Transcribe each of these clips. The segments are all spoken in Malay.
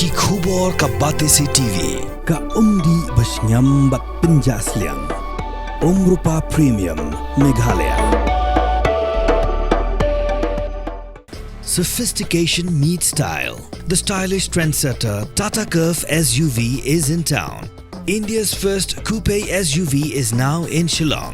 Ki khubor ka Batesi TV. Ka umdi basnyambak penjaslian. Rupa Premium Meghalaya. Sophistication meets style. The stylish trendsetter Tata Curve SUV is in town. India's first coupe SUV is now in Shillong.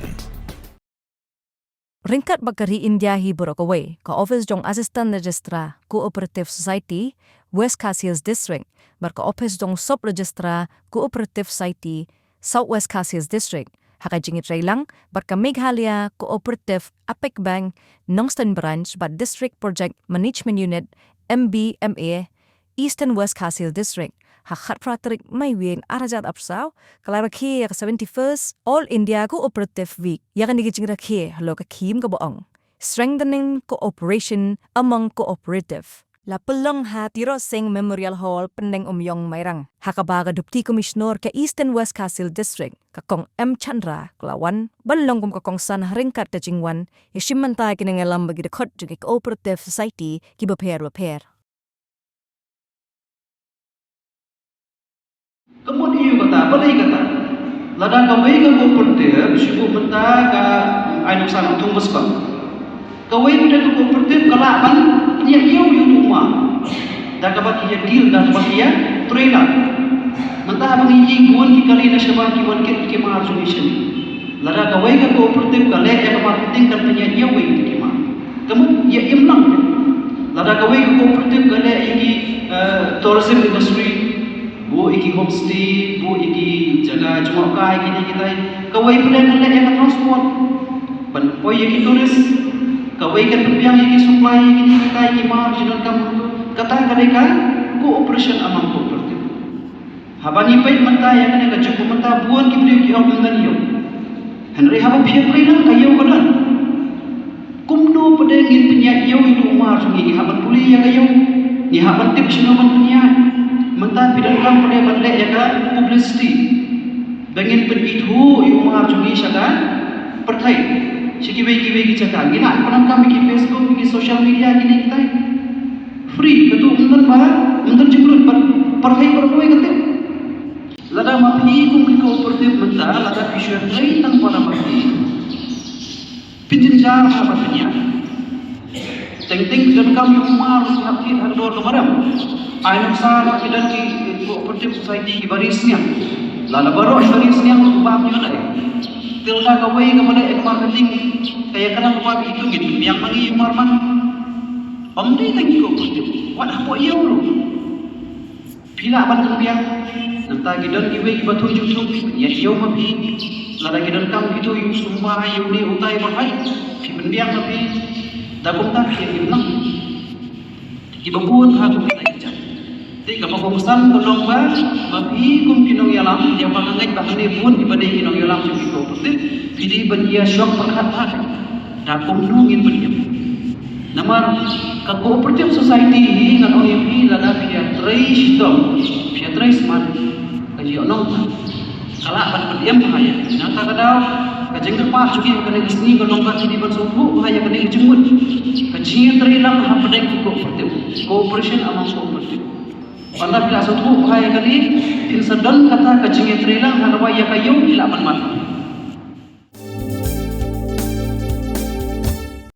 Ringkat Bakari India hibur away ka office jong Assistant Registrar Cooperative Society West Cassius District barka office jong Sub Registrar Cooperative Society Southwest Cassius District hakajingit railang barka Meghalaya Cooperative APEC Bank Nongsten Branch bat District Project Management Unit MBMA Eastern West Cassius District Hakhat Praterik may win arajat apsaw kalaraki ka 71st All India Cooperative Week yakan nigijing rakhi halo ka kim ka boong strengthening cooperation among cooperative la pelong ha tiro sing Memorial Hall pendeng umyong mayrang hakabaga Deputy Commissioner ka Eastern West Cassius District kakong M Chandra kelawan balong kum kakong san ringkat ka jingwan yashimantay kinengalam bagi dekot juga cooperative society ki beper Kemudian kata, balai kata, ladang kawai ka kooperatif, syukur benda ka ainu sana tunggu sebab. Kawai benda ka kooperatif kalaban punya iau rumah. Dan kabat ia deal dan kabat ia trailer. Mentah menginji guan ki kali nasyabah ki wan ki kemar solution. Ladang kawai ka kooperatif kalek yang marketing kan punya iau itu kemar. Kemudian ia imlang. Ladang kawai ka kooperatif kalek iki tourism industry. Bu iki homestay, bu iki jaga cuma kai gini kita. Kawai pula nak yang transport. Ban poi iki turis. Kawai kan pembiang iki supply gini kita iki marginal kamu tu. Kata mereka cooperation among cooperative. Habani pait mentah yang kena cukup mentah buan ki beliau ki orang dan yo. Henry haba pihak lain kayo kodan. Kumno pada ngin penyak yo itu umar sungi haban puli ya kayo. Ni haban tip sinoman penyak. Mentah bidang kam pada balik ya kan publicity. Dengan penithu iu mahar jungi syakan pertai. Sikiwe kita gina penam kami di Facebook di social media gini kita. Free betul mundur bah, mundur jembrut pertai perkoi ketik. Lada mapi kum ki kooperatif mentah lada visual lain tang pada mapi. Pinjenjar apa penyak. Teng-teng dan kami umar hakit handor kemaram. Ainu sana kidan ki cooperative society ki barisnya. Lala baru barisnya ubah punya nak. Tilda kawai kepada marketing kaya kana apa itu gitu. Yang magi marman. Omni teng cooperative. Wat hapo iya ulu. Bila ban kebiang nanta kidan ki we ki batu juntung ya iyo mapi. Lada kidan kam gitu yu sumba yu ni utai mahai. Ki pendiang mapi. Dakum tak ki imlang. Ki bebun ha kita ijat. Tiga pembusan tolong bah, bagi kum kinong yalam yang pangangai bahane pun ibadah kinong yalam cukup kooperatif, pilih benia syok berkata, dah kum nungin benia. Nama ke cooperative society dengan OMP lada pihak trace dong, pihak trace man, kaji onong, kalak ban berdiam bahaya. Nata kadau, kajeng kerpas cukup kena kesini kalau nggak jadi bersumpu bahaya kena kejemut. Kajian terilang hapadek cooperative, cooperation among cooperative. Pada bila satu bahaya kali, tin sedang kata kacing yang terilang halawa ya kayu tidak bermata.